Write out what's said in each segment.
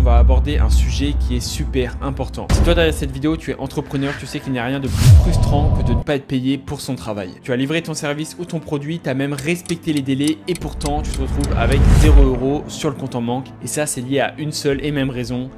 on va aborder un sujet qui est super important. Si toi derrière cette vidéo tu es entrepreneur, tu sais qu'il n'y a rien de plus frustrant que de ne pas être payé pour son travail. Tu as livré ton service ou ton produit, tu as même respecté les délais et pourtant tu te retrouves avec 0 € sur le compte en banque. Et ça c'est lié à une seule et même raison,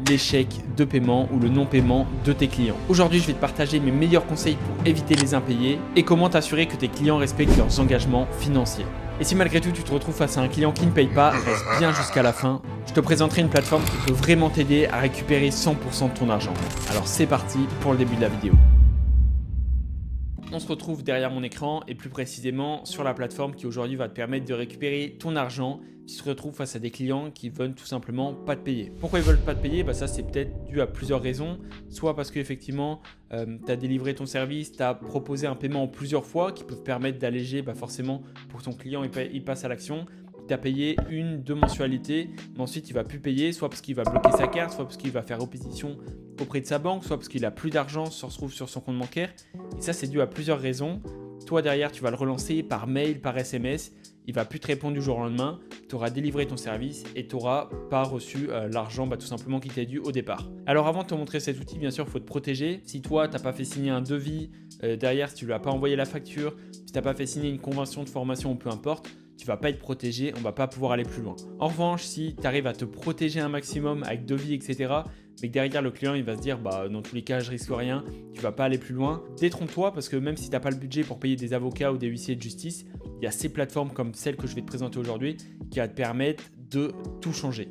l'échec de paiement ou le non-paiement de tes clients. Aujourd'hui, je vais te partager mes meilleurs conseils pour éviter les impayés et comment t'assurer que tes clients respectent leurs engagements financiers. Et si malgré tout tu te retrouves face à un client qui ne paye pas, reste bien jusqu'à la fin. Je te présenterai une plateforme qui peut vraiment t'aider à récupérer 100% de ton argent. Alors c'est parti pour le début de la vidéo. On se retrouve derrière mon écran et plus précisément sur la plateforme qui aujourd'hui va te permettre de récupérer ton argent si tu te retrouves face à des clients qui veulent tout simplement pas te payer. Pourquoi ils veulent pas te payer? Ça c'est peut-être dû à plusieurs raisons. Soit parce qu'effectivement tu as délivré ton service, tu as proposé un paiement en plusieurs fois qui peuvent permettre d'alléger forcément pour ton client il passe à l'action. Tu as payé 1-2 mensualités, mais ensuite il ne va plus payer, soit parce qu'il va bloquer sa carte, soit parce qu'il va faire opposition auprès de sa banque, soit parce qu'il n'a plus d'argent, se retrouve sur son compte bancaire. Et ça, c'est dû à plusieurs raisons. Toi, derrière, tu vas le relancer par mail, par SMS. Il ne va plus te répondre du jour au lendemain. Tu auras délivré ton service et tu n'auras pas reçu l'argent tout simplement qui t'est dû au départ. Alors avant de te montrer cet outil, bien sûr, il faut te protéger. Si toi, tu n'as pas fait signer un devis, derrière, si tu ne lui as pas envoyé la facture, si tu n'as pas fait signer une convention de formation ou peu importe, tu ne vas pas être protégé, on ne va pas pouvoir aller plus loin. En revanche, si tu arrives à te protéger un maximum avec devis, etc., mais que derrière le client il va se dire dans tous les cas je risque rien, tu ne vas pas aller plus loin, détrompe-toi parce que même si tu n'as pas le budget pour payer des avocats ou des huissiers de justice, il y a ces plateformes comme celle que je vais te présenter aujourd'hui qui va te permettre de tout changer.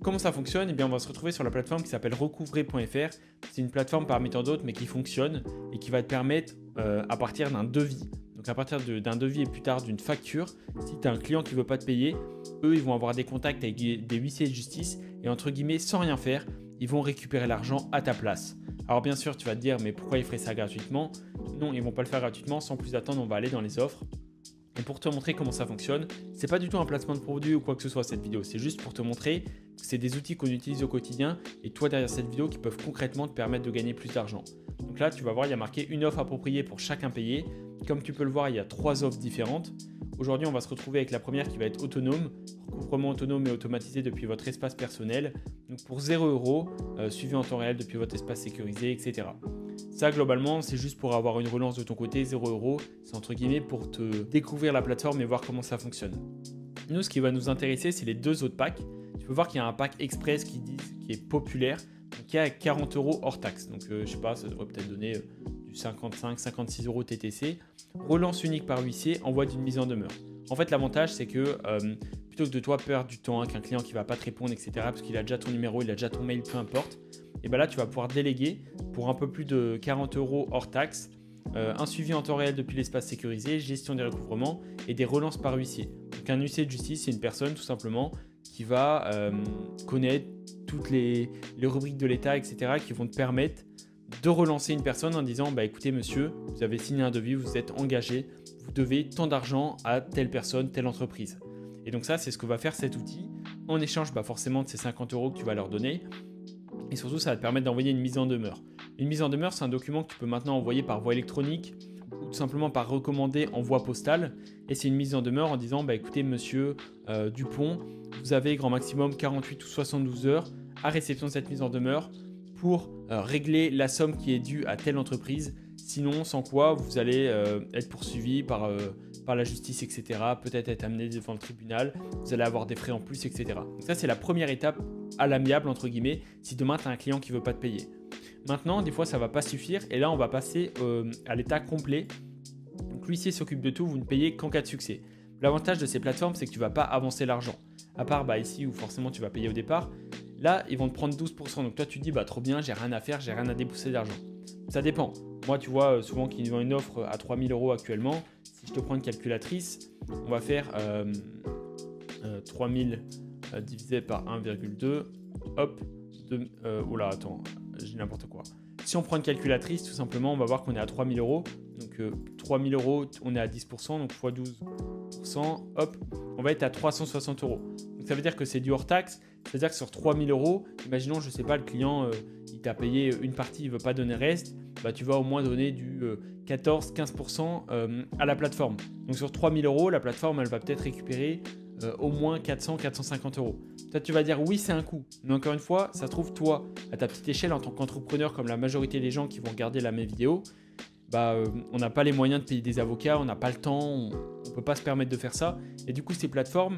Comment ça fonctionne? Eh bien, on va se retrouver sur la plateforme qui s'appelle recouvrer.fr. C'est une plateforme parmi tant d'autres mais qui fonctionne et qui va te permettre à partir d'un devis. Donc à partir d'un devis et plus tard d'une facture, si tu as un client qui ne veut pas te payer, eux ils vont avoir des contacts avec des huissiers de justice et entre guillemets sans rien faire, ils vont récupérer l'argent à ta place. Alors bien sûr tu vas te dire mais pourquoi ils feraient ça gratuitement? Non, ils ne vont pas le faire gratuitement, sans plus attendre on va aller dans les offres. Et pour te montrer comment ça fonctionne, c'est pas du tout un placement de produit ou quoi que ce soit cette vidéo, c'est juste pour te montrer que c'est des outils qu'on utilise au quotidien et toi derrière cette vidéo qui peuvent concrètement te permettre de gagner plus d'argent. Donc là tu vas voir il y a marqué une offre appropriée pour chaque impayé. Comme tu peux le voir il y a 3 offres différentes. Aujourd'hui on va se retrouver avec la première qui va être autonome, recouvrement autonome et automatisé depuis votre espace personnel. Donc pour 0 €, suivi en temps réel depuis votre espace sécurisé, etc. Ça globalement c'est juste pour avoir une relance de ton côté, 0 €, c'est entre guillemets pour te découvrir la plateforme et voir comment ça fonctionne. Nous ce qui va nous intéresser c'est les 2 autres packs. Tu peux voir qu'il y a un pack express qui est populaire, qui est à 40 € hors taxe. Donc je sais pas, ça devrait peut-être donner du 55-56 € TTC. Relance unique par huissier, envoi d'une mise en demeure. En fait l'avantage c'est que plutôt que de toi perdre du temps avec un client qui ne va pas te répondre, etc. parce qu'il a déjà ton numéro, il a déjà ton mail, peu importe. Et là tu vas pouvoir déléguer pour un peu plus de 40 € hors taxe, un suivi en temps réel depuis l'espace sécurisé, gestion des recouvrements et des relances par huissier. Donc un huissier de justice c'est une personne tout simplement qui va connaître toutes les rubriques de l'État, etc. qui vont te permettre de relancer une personne en disant écoutez monsieur, vous avez signé un devis, vous êtes engagé, vous devez tant d'argent à telle personne, telle entreprise. Et donc ça c'est ce que va faire cet outil en échange forcément de ces 50 € que tu vas leur donner. Et surtout ça va te permettre d'envoyer une mise en demeure. Une mise en demeure c'est un document que tu peux maintenant envoyer par voie électronique ou tout simplement par recommandé en voie postale. Et c'est une mise en demeure en disant écoutez monsieur Dupont, vous avez grand maximum 48 ou 72 heures à réception de cette mise en demeure pour régler la somme qui est due à telle entreprise, sinon sans quoi vous allez être poursuivi par la justice, etc. Peut-être être amené devant le tribunal, vous allez avoir des frais en plus, etc. Donc ça c'est la première étape à l'amiable entre guillemets si demain tu as un client qui ne veut pas te payer. Maintenant des fois ça ne va pas suffire et là on va passer à l'état complet. Donc l'huissier s'occupe de tout, vous ne payez qu'en cas de succès. L'avantage de ces plateformes c'est que tu ne vas pas avancer l'argent. À part ici où forcément tu vas payer au départ. Là, ils vont te prendre 12%. Donc toi, tu te dis, trop bien, j'ai rien à faire, j'ai rien à débourser d'argent. Ça dépend. Moi, tu vois, souvent qu'ils vendent une offre à 3 000 € actuellement. Si je te prends une calculatrice, on va faire 3 000 divisé par 1,2. Hop. Oula, attends, j'ai n'importe quoi. Si on prend une calculatrice, tout simplement, on va voir qu'on est à 3 000 €. Donc 3 000 €, on est à 10%, donc x 12%, hop, on va être à 360 €. Donc ça veut dire que c'est du hors taxe. C'est-à-dire que sur 3 000 €, imaginons, je ne sais pas, le client, il t'a payé une partie, il ne veut pas donner le reste, tu vas au moins donner du 14-15% à la plateforme. Donc sur 3 000 €, la plateforme, elle va peut-être récupérer au moins 400-450 euros. Toi, tu vas dire oui, c'est un coût. Mais encore une fois, ça se trouve, toi, à ta petite échelle, en tant qu'entrepreneur, comme la majorité des gens qui vont regarder mes vidéos, on n'a pas les moyens de payer des avocats, on n'a pas le temps, on ne peut pas se permettre de faire ça. Et du coup, ces plateformes,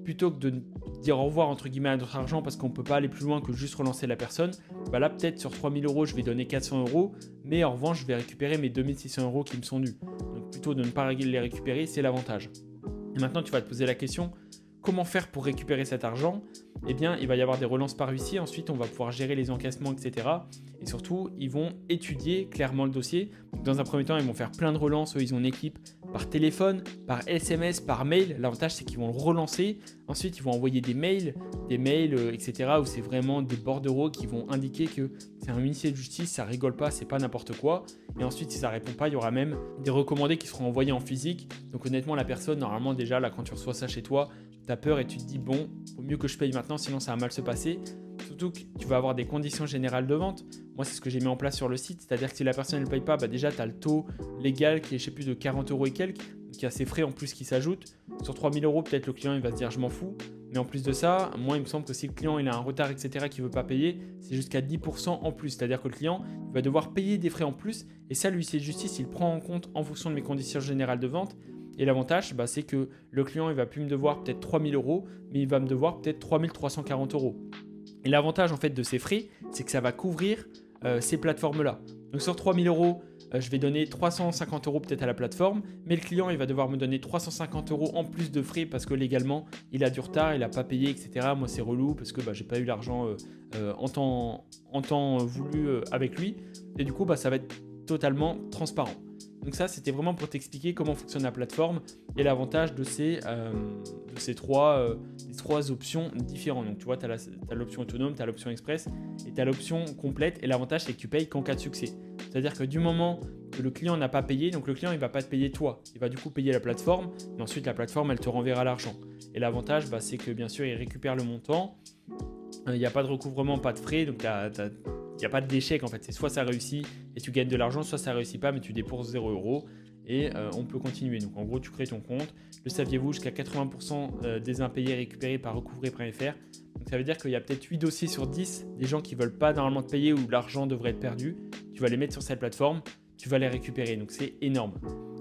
plutôt que de dire au revoir entre guillemets à notre argent parce qu'on ne peut pas aller plus loin que juste relancer la personne, là peut-être sur 3 000 euros, je vais donner 400 euros, mais en revanche, je vais récupérer mes 2 600 euros qui me sont dus. Donc plutôt de ne pas les récupérer, c'est l'avantage. Et maintenant, tu vas te poser la question, comment faire pour récupérer cet argent? Eh bien, il va y avoir des relances par huissier. Ensuite, on va pouvoir gérer les encaissements, etc. Et surtout, ils vont étudier clairement le dossier. Donc, dans un premier temps, ils vont faire plein de relances. Eux, ils ont une équipe par téléphone, par SMS, par mail. L'avantage, c'est qu'ils vont le relancer. Ensuite, ils vont envoyer des mails, etc. où c'est vraiment des bordereaux qui vont indiquer que c'est un huissier de justice, ça rigole pas, c'est pas n'importe quoi. Et ensuite, si ça répond pas, il y aura même des recommandés qui seront envoyés en physique. Donc honnêtement, la personne, normalement, déjà, là, quand tu reçois ça chez toi, tu as peur et tu te dis, bon, vaut mieux que je paye maintenant, sinon ça va mal se passer. Surtout que tu vas avoir des conditions générales de vente. Moi, c'est ce que j'ai mis en place sur le site. C'est-à-dire que si la personne ne paye pas, déjà, tu as le taux légal qui est, je sais plus, de 40 euros et quelques. Donc, il y a ces frais en plus qui s'ajoutent. Sur 3 000 euros, peut-être le client il va se dire, je m'en fous. Mais en plus de ça, moi, il me semble que si le client il a un retard, etc., qu'il ne veut pas payer, c'est jusqu'à 10% en plus. C'est-à-dire que le client il va devoir payer des frais en plus. Et ça, l'huissier de justice, il prend en compte en fonction de mes conditions générales de vente. Et l'avantage, c'est que le client, il va plus me devoir peut-être 3 000 euros, mais il va me devoir peut-être 3 340 euros. Et l'avantage en fait de ces frais, c'est que ça va couvrir ces plateformes-là. Donc sur 3 000 euros, je vais donner 350 euros peut-être à la plateforme, mais le client, il va devoir me donner 350 euros en plus de frais parce que légalement, il a du retard, il n'a pas payé, etc. Moi, c'est relou parce que j'ai pas eu l'argent en temps voulu avec lui. Et du coup, ça va être totalement transparent. Donc ça, c'était vraiment pour t'expliquer comment fonctionne la plateforme et l'avantage de ces trois options différentes. Donc tu vois, tu as l'option autonome, tu as l'option express et tu as l'option complète. Et l'avantage, c'est que tu payes qu'en cas de succès. C'est-à-dire que du moment que le client n'a pas payé, donc le client il ne va pas te payer toi, il va du coup payer la plateforme, mais ensuite la plateforme, elle te renverra l'argent. Et l'avantage, c'est que bien sûr, il récupère le montant, il n'y a pas de recouvrement, pas de frais, donc il n'y a pas d'échec en fait, c'est soit ça réussit et tu gagnes de l'argent, soit ça réussit pas mais tu débourses 0 € et on peut continuer. Donc en gros, tu crées ton compte. Le saviez-vous, jusqu'à 80% des impayés récupérés par recouvré.fr. Donc ça veut dire qu'il y a peut-être 8 dossiers sur 10 des gens qui ne veulent pas normalement te payer ou l'argent devrait être perdu. Tu vas les mettre sur cette plateforme, tu vas les récupérer. Donc c'est énorme.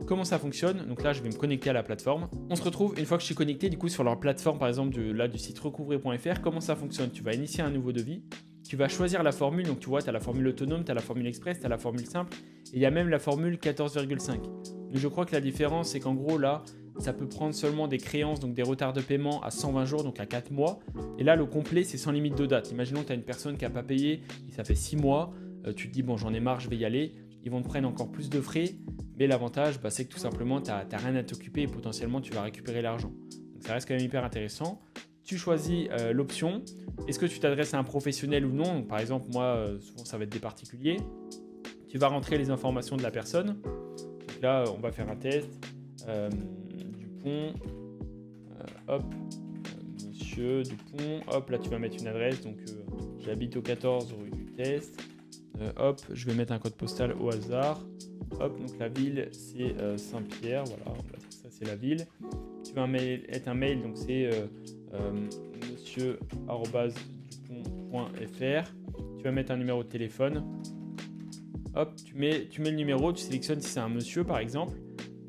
Comment ça fonctionne? Donc là, je vais me connecter à la plateforme. On se retrouve une fois que je suis connecté du coup sur leur plateforme, par exemple du site recouvré.fr. Comment ça fonctionne? Tu vas initier un nouveau devis. Tu vas choisir la formule, donc tu vois, tu as la formule autonome, tu as la formule express, tu as la formule simple, et il y a même la formule 14,5. Donc je crois que la différence, c'est qu'en gros, là, ça peut prendre seulement des créances, donc des retards de paiement à 120 jours, donc à 4 mois. Et là, le complet, c'est sans limite de date. Imaginons que tu as une personne qui n'a pas payé, et ça fait 6 mois, tu te dis, bon, j'en ai marre, je vais y aller. Ils vont te prendre encore plus de frais, mais l'avantage, c'est que tout simplement, tu n'as rien à t'occuper et potentiellement, tu vas récupérer l'argent. Donc ça reste quand même hyper intéressant. Tu choisis l'option. Est-ce que tu t'adresses à un professionnel ou non? Donc, par exemple, moi, souvent, ça va être des particuliers. Tu vas rentrer les informations de la personne. Donc là, on va faire un test. Dupont, monsieur Dupont. Hop, là, tu vas mettre une adresse. Donc, j'habite au 14 rue du Test. Hop, je vais mettre un code postal au hasard. Hop, donc la ville, c'est Saint-Pierre. Voilà, on va dire que ça, c'est la ville. Tu vas mettre un mail, donc c'est monsieur@dupont.fr. Tu vas mettre un numéro de téléphone. Hop, tu mets le numéro, tu sélectionnes si c'est un monsieur par exemple.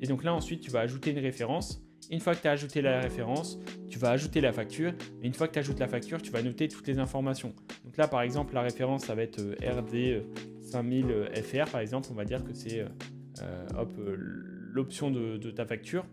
Et donc là ensuite tu vas ajouter une référence. Une fois que tu as ajouté la référence, tu vas ajouter la facture. Et une fois que tu ajoutes la facture, tu vas noter toutes les informations. Donc là par exemple la référence ça va être RD 5000 FR par exemple. On va dire que c'est l'option de ta facture.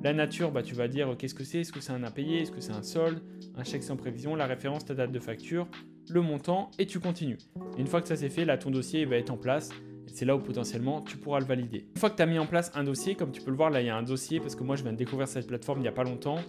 La nature, tu vas dire qu'est-ce que c'est, est-ce que c'est un impayé, est-ce que c'est un solde, un chèque sans prévision, la référence, ta date de facture, le montant et tu continues. Et une fois que ça c'est fait, là ton dossier va être en place et c'est là où potentiellement tu pourras le valider. Une fois que tu as mis en place un dossier, comme tu peux le voir là il y a un dossier parce que moi je viens de découvrir cette plateforme il n'y a pas longtemps,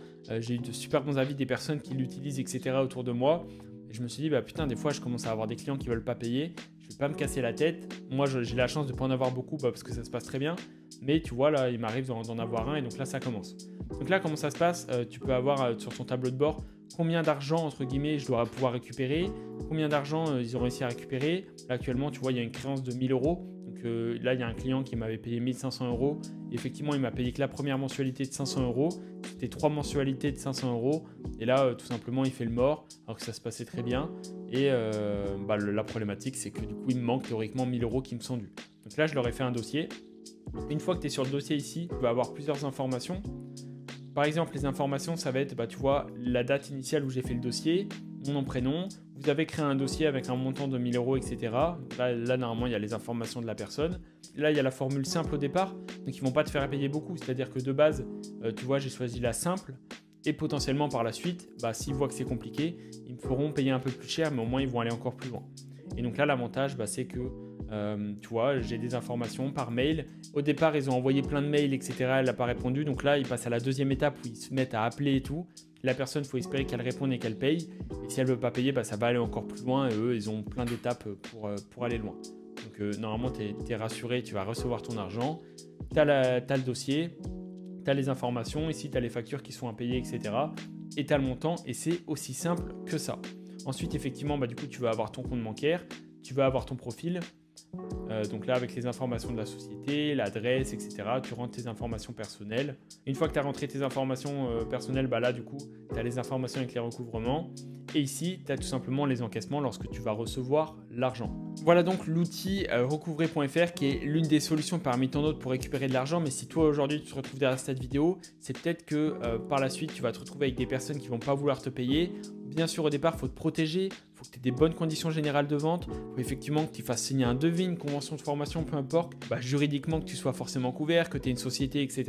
j'ai eu de super bons avis des personnes qui l'utilisent etc. autour de moi et je me suis dit putain des fois je commence à avoir des clients qui veulent pas payer, je vais pas me casser la tête, moi j'ai la chance de pas en avoir beaucoup parce que ça se passe très bien. Mais tu vois, là, il m'arrive d'en avoir un et donc là, ça commence. Donc là, comment ça se passe? Tu peux avoir sur ton tableau de bord combien d'argent, entre guillemets, je dois pouvoir récupérer, combien d'argent ils ont réussi à récupérer. Là, actuellement, tu vois, il y a une créance de 1 000 €. Donc là, il y a un client qui m'avait payé 1 500 € Et effectivement, il m'a payé que la première mensualité de 500 €. C'était 3 mensualités de 500 €. Et là, tout simplement, il fait le mort alors que ça se passait très bien. Et la problématique, c'est que du coup, il me manque théoriquement 1000 € qui me sont dus. Donc là, je leur ai fait un dossier. Une fois que tu es sur le dossier ici, tu vas avoir plusieurs informations. Par exemple, les informations, ça va être, tu vois, la date initiale où j'ai fait le dossier, mon nom, prénom. Vous avez créé un dossier avec un montant de 1000 € etc. Là, normalement, il y a les informations de la personne. Là, il y a la formule simple au départ. Donc, ils ne vont pas te faire payer beaucoup. C'est-à-dire que de base, tu vois, j'ai choisi la simple. Et potentiellement, par la suite, s'ils voient que c'est compliqué, ils me feront payer un peu plus cher, mais au moins, ils vont aller encore plus loin. Et donc là, l'avantage, c'est que tu vois, j'ai des informations par mail. Au départ, ils ont envoyé plein de mails, etc. Elle n'a pas répondu. Donc là, ils passent à la deuxième étape où ils se mettent à appeler et tout. La personne, il faut espérer qu'elle réponde et qu'elle paye. Et si elle ne veut pas payer, ça va aller encore plus loin. Et eux, ils ont plein d'étapes pour aller loin. Donc normalement, tu es rassuré, tu vas recevoir ton argent. Tu as le dossier, tu as les informations. Ici, tu as les factures qui sont impayées, etc. Et tu as le montant. Et c'est aussi simple que ça. Ensuite, effectivement, du coup, tu vas avoir ton compte bancaire. Tu vas avoir ton profil. Donc là, avec les informations de la société, l'adresse, etc., tu rentres tes informations personnelles. Une fois que tu as rentré tes informations personnelles, là, du coup, tu as les informations avec les recouvrements. Et ici, tu as tout simplement les encaissements lorsque tu vas recevoir l'argent. Voilà donc l'outil recouvrer.fr qui est l'une des solutions parmi tant d'autres pour récupérer de l'argent. Mais si toi, aujourd'hui, tu te retrouves derrière cette vidéo, c'est peut-être que par la suite, tu vas te retrouver avec des personnes qui ne vont pas vouloir te payer. Bien sûr, au départ, il faut te protéger. Il faut que tu aies des bonnes conditions générales de vente. Il faut effectivement que tu fasses signer un devis, une convention de formation, peu importe. Juridiquement, que tu sois forcément couvert, que tu aies une société, etc.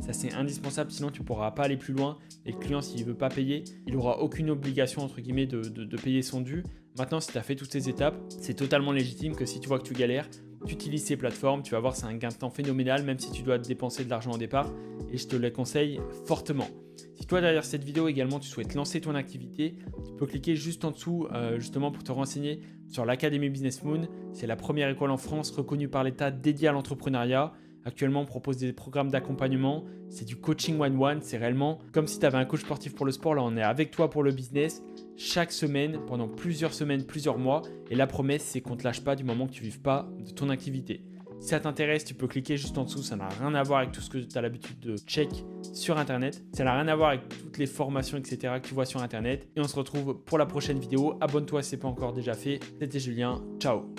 Ça, c'est indispensable. Sinon, tu ne pourras pas aller plus loin. Et le client, s'il ne veut pas payer, il n'aura aucune obligation, entre guillemets, de payer son dû. Maintenant, si tu as fait toutes ces étapes, c'est totalement légitime que si tu vois que tu galères, tu utilises ces plateformes. Tu vas voir, c'est un gain de temps phénoménal, même si tu dois dépenser de l'argent au départ. Et je te le conseille fortement. Si toi, derrière cette vidéo également, tu souhaites lancer ton activité, tu peux cliquer juste en dessous justement pour te renseigner sur l'Académie Business Moon. C'est la première école en France reconnue par l'État dédiée à l'entrepreneuriat. Actuellement, on propose des programmes d'accompagnement. C'est du coaching one-one. C'est réellement comme si tu avais un coach sportif pour le sport. Là, on est avec toi pour le business chaque semaine, pendant plusieurs semaines, plusieurs mois. Et la promesse, c'est qu'on ne te lâche pas du moment que tu ne vives pas de ton activité. Si ça t'intéresse, tu peux cliquer juste en dessous. Ça n'a rien à voir avec tout ce que tu as l'habitude de check sur Internet. Ça n'a rien à voir avec toutes les formations, etc. que tu vois sur Internet. Et on se retrouve pour la prochaine vidéo. Abonne-toi si ce n'est pas encore déjà fait. C'était Julien. Ciao.